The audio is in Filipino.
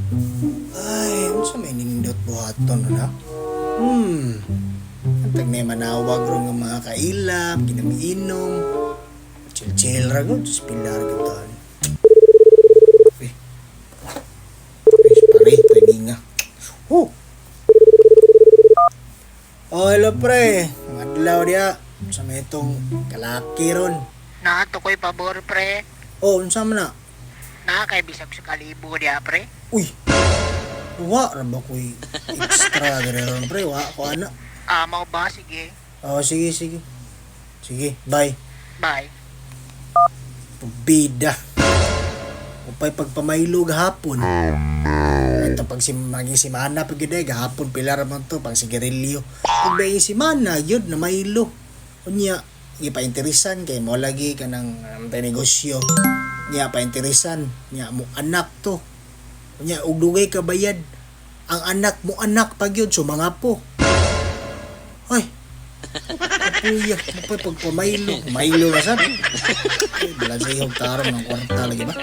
Ay, ano sa may nindot buhaton na? Antag na yung manawag ron ng mga kailap, ginamiinom. Chill-chill ra gud, just pilar gud. Eh, pare, timinga. Oh! Oh, hello pre. Mga adlaw dia. Sa may itong kalaki ron. Naato ko'y pabor, pre. Oh, unsa man na? Na kay bisag sa kalibo dia, pre. Uy! Wa ra ba ko'y extra dire ron pre? Wa ko ana. Mau ba? Sige. Oh, sige, sige. Sige, bye. Bye. Bida. Upay pagpamailog hapon. Ito pag maging simana pag yun gahapon pilar man to pang sigarilyo. Pag may simana yun na mailo. Unya, ipainteresan kay mo lagi ka ng negosyo. Nya painteresan, nya mo anak to. Unya ug dugay ka bayad. Ang anak mo anak pag yun so mga po. Ay. Kuya, upay pagpamailo. Mailo na sad. Ay, bala sa iyo tarong ng kwarta lagi ba?